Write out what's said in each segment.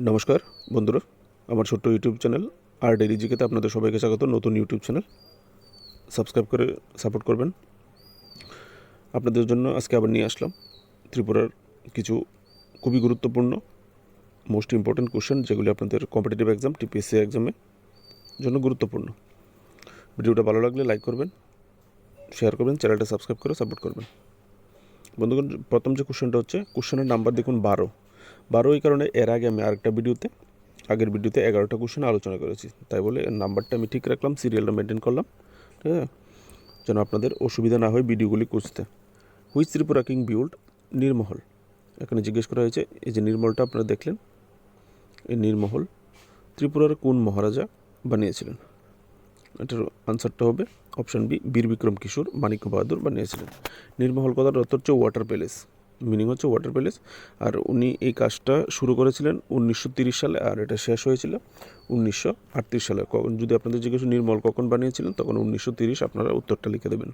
নমস্কার বন্ধুরা, আমার ছোট্ট ইউটিউব চ্যানেল আর ডেইলি জিকেতে আপনাদের সবাইকে স্বাগত। নতুন ইউটিউব চ্যানেল, সাবস্ক্রাইব করে সাপোর্ট করবেন। আপনাদের জন্য আজকে আবার নিয়ে আসলাম ত্রিপুরার কিছু খুবই গুরুত্বপূর্ণ মোস্ট ইম্পর্ট্যান্ট কোশ্চেন, যেগুলি আপনাদের কম্পিটিটিভ এক্সাম টিপিএসসি এক্সামের জন্য গুরুত্বপূর্ণ। ভিডিওটা ভালো লাগলে লাইক করবেন, শেয়ার করবেন, চ্যানেলটা সাবস্ক্রাইব করে সাপোর্ট করবেন। বন্ধুগণ, প্রথম যে কোশ্চেনটা হচ্ছে, কোশ্চেনের নাম্বার দেখুন 12। এই কারণে এর আগে আমি আগের ভিডিওতে 11টা কোশ্চেন আলোচনা করেছি, তাই বলে নাম্বারটা আমি ঠিক রাখলাম, সিরিয়ালটা মেনটেন করলাম, ঠিক আছে, যেন আপনাদের অসুবিধা না হয় ভিডিওগুলি খুঁজতে। Which Tripura king build Neermahal? এখানে জিজ্ঞেস করা হয়েছে, এই যে নীরমহলটা আপনারা দেখলেন, এই নীরমহল ত্রিপুরার কোন মহারাজা বানিয়েছিলেন? এটার আনসারটা হবে অপশান বি, বীর বিক্রম কিশোর মানিক্য বাহাদুর বানিয়েছিলেন। নীরমহল কথার অর্থ হচ্ছে ওয়াটার প্যালেস, মিনিং হচ্ছে ওয়াটার প্যালেস। আর উনি এই কাজটা শুরু করেছিলেন 1930 সালে, আর এটা শেষ হয়েছিল 1938 সালে। যদি আপনাদের জিজ্ঞেস নীরমহল কখন বানিয়েছিলেন, তখন 1930, আপনারা উত্তরটা লিখে দেবেন।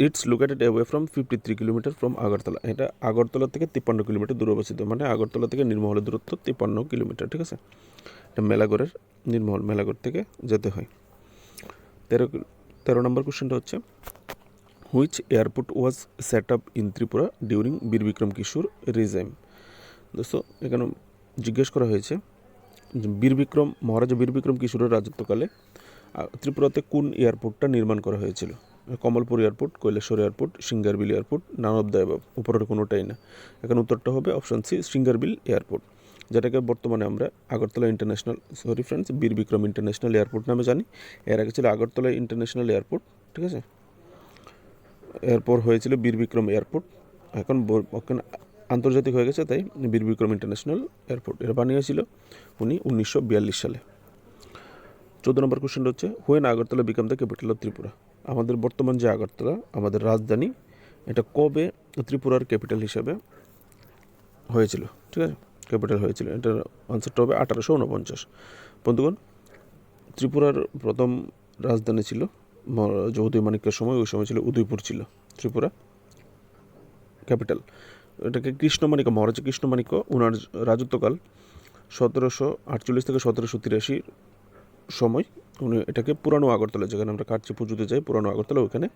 It's located away from 53 kilometre from Agartala. এটা আগরতলা থেকে 53 কিলোমিটার দূরে অবস্থিত, মানে আগরতলা থেকে নীরমহলের দূরত্ব 53 কিলোমিটার, ঠিক আছে। এটা মেলাগড়ের নীরমহল, মেলাগড় থেকে যেতে হয়। 13 নম্বর কোশ্চেনটা হচ্ছে, which airport was set up in Tripura during বীর বিক্রম কিশোর রিজাইম? দোস্তো, এখানে জিজ্ঞেস করা হয়েছে মহারাজা বীর বিক্রম কিশোরের রাজত্বকালে ত্রিপুরাতে কোন এয়ারপোর্টটা নির্মাণ করা হয়েছিল? Kamalpur airport, Kailashahar airport, Singarbil airport, none of the above, উপরের কোনোটাই না। এখানে উত্তরটা হবে অপশান সি, সিঙ্গারবিল এয়ারপোর্ট, যেটাকে বর্তমানে আমরা আগরতলা বীর বিক্রম ইন্টারন্যাশনাল এয়ারপোর্ট নামে জানি। এর আগে ছিল আগরতলা ইন্টারন্যাশনাল এয়ারপোর্ট, ঠিক আছে। এরপর হয়েছিল বীর বিক্রম এয়ারপোর্ট, এখন আন্তর্জাতিক হয়ে গেছে, তাই বীর বিক্রম ইন্টারন্যাশনাল এয়ারপোর্ট। এটা বানিয়েছিল উনি 1942 সালে। 14 নম্বর কোশ্চেনটা হচ্ছে, when Agartala become the capital of Tripura? আমাদের বর্তমান যে আগরতলা, আমাদের রাজধানী, এটা কবে ত্রিপুরার ক্যাপিটাল হিসাবে হয়েছিল? ঠিক আছে, ক্যাপিটাল হয়েছিল, এটার আনসারটা হবে 1849। বন্ধুগণ, ত্রিপুরার প্রথম রাজধানী ছিল চৌধুরী মানিক্যের সময়, ওই সময় ছিল উদয়পুর ছিল ত্রিপুরা ক্যাপিটাল। এটাকে কৃষ্ণমাণিক্য, মহারাজা কৃষ্ণমাণিক্য, ওনার রাজত্বকাল 1748 থেকে 1783 সময় উনি এটাকে পুরানো আগরতলা, যেখানে আমরা কাটছি পুজোতে যাই, পুরানো আগরতলা, ওখানে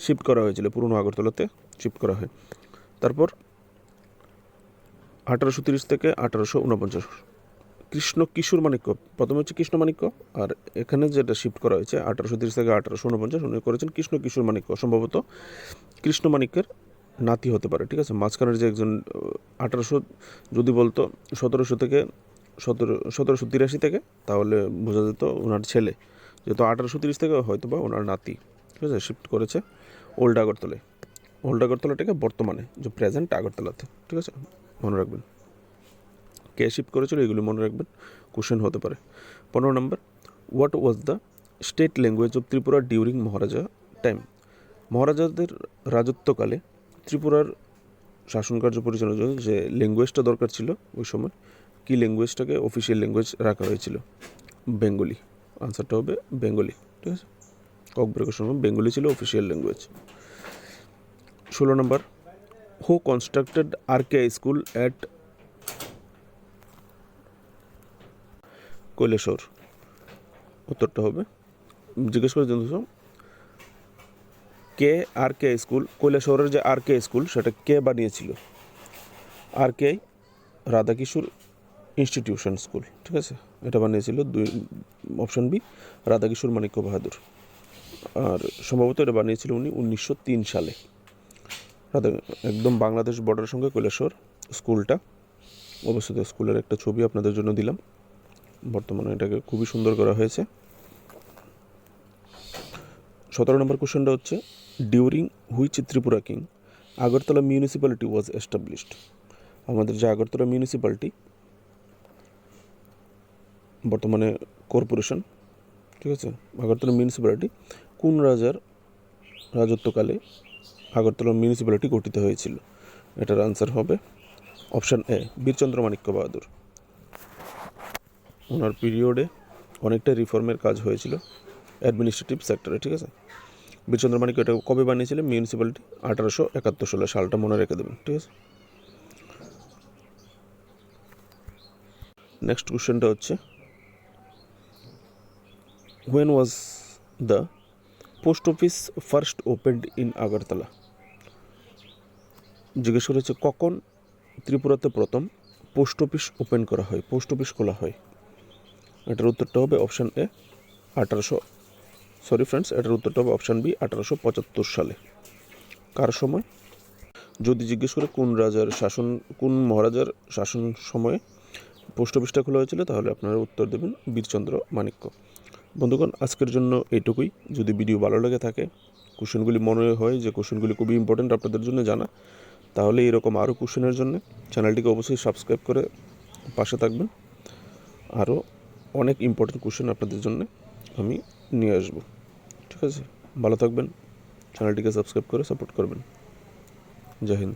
শিফট করা হয়েছিল, পুরনো আগরতলাতে শিফট করা হয়। তারপর 1830 থেকে 1849 কৃষ্ণ কিশোর মাণিক্য, প্রথমে হচ্ছে কৃষ্ণমাণিক্য, আর এখানে যেটা শিফট করা হয়েছে 1830 থেকে 1849, উনি করেছেন কৃষ্ণ কিশোর মাণিক্য, সম্ভবত কৃষ্ণমাণিক্যের নাতি হতে পারে, ঠিক আছে। মাঝখানের যে একজন 1800 যদি বলতো 1783 থেকে, তাহলে বোঝা যেত ওনার ছেলে, যেহেতু 1830 থেকে হয়তো বা ওনার নাতি, ঠিক আছে, শিফট করেছে ওল্ড আগরতলায়। ওল্ড আগরতলাটাকে বর্তমানে যে প্রেজেন্ট আগরতলাতে, ঠিক আছে, মনে রাখবেন কে শিফট করেছিল, এগুলি মনে রাখবেন, কোশ্চেন হতে পারে। 15 নম্বর, what was the state language of Tripura during Maharaja time? মহারাজাদের রাজত্বকালে ত্রিপুরার শাসনকার্য পরিচালনার জন্য যে ল্যাঙ্গুয়েজটা দরকার ছিল ওই সময়, কি ল্যাঙ্গুয়েজটাকে অফিসিয়াল ল্যাঙ্গুয়েজ রাখা হয়েছিল? বেঙ্গলি। আনসারটা হবে বেঙ্গলি, ঠিক আছে। ককব্রেকের সময় বেঙ্গলি ছিল অফিসিয়াল ল্যাঙ্গুয়েজ। 16 নম্বর, who constructed RK school at Kailashahar? উত্তরটা হবে, জিজ্ঞেস করে জানতে কে স্কুল, কৈলাসহরের যে আরকে স্কুল, সেটা কে বানিয়েছিল? আরকে রাধাকিশোর ইনস্টিটিউশন স্কুল, ঠিক আছে, এটা বানিয়েছিল অপশান বি, রাধাকিশোর মানিক্য বাহাদুর। আর সম্ভবত এটা বানিয়েছিল উনি 1903 সালে। একদম বাংলাদেশ বর্ডারের সঙ্গে কৈলাসহর স্কুলটা অবস্থিত। স্কুলের একটা ছবি আপনাদের জন্য দিলাম, বর্তমানে এটাকে খুবই সুন্দর করা হয়েছে। 17 নম্বর কোশ্চেনটা হচ্ছে, during which Tripura king Agartala municipality was established? আমাদের যে আগরতলা মিউনিসিপ্যালিটি, বর্তমানে কর্পোরেশন, ঠিক আছে, আগরতলা মিউনিসিপ্যালিটি কোন রাজার রাজত্বকালে আগরতলা মিউনিসিপ্যালিটি গঠিত হয়েছিল? এটার আনসার হবে অপশান এ, বীরচন্দ্র মানিক্য বাহাদুর। ওনার পিরিয়ডে অনেকটা রিফর্মের কাজ হয়েছিল অ্যাডমিনিস্ট্রেটিভ সেক্টরে, ঠিক আছে। বীরচন্দ্র মানিক্য এটা কবে বানিয়েছিলেন মিউনিসিপ্যালিটি? 1871 সালটা মনে রেখে দেবেন, ঠিক আছে। নেক্সট কোশ্চেনটা হচ্ছে when was the post office first opened in Agartala? জিজ্ঞেস করেছে কখন ত্রিপুরাতে প্রথম পোস্ট অফিস ওপেন করা হয়, পোস্ট অফিস খোলা হয়। এটার উত্তরটা হবে অপশান এ এটার উত্তরটা হবে অপশান বি 1875 সালে। কার সময়? যদি জিজ্ঞেস করে কোন মহারাজার শাসন সময়ে পোস্ট অফিসটা খোলা হয়েছিল, তাহলে আপনারা উত্তর দেবেন বীরচন্দ্র মাণিক্য। বন্ধুগণ, আজকের জন্য এইটুকুই। যদি ভিডিও ভালো লেগে থাকে, কোশ্চেনগুলি মনে হয় যে কোশ্চেনগুলি খুবই ইম্পর্টেন্ট আপনাদের জন্য জানা, তাহলে এরকম আরও কোশ্চেনের জন্য চ্যানেলটিকে অবশ্যই সাবস্ক্রাইব করে পাশে থাকবেন। আরও অনেক ইম্পর্টেন্ট কোশ্চেন আপনাদের জন্য আমি নিয়ে আসবো। ঠিক আছে, ভালো থাকবেন, চ্যানেলটিকে সাবস্ক্রাইব করে সাপোর্ট করবেন। জয় হিন্দ।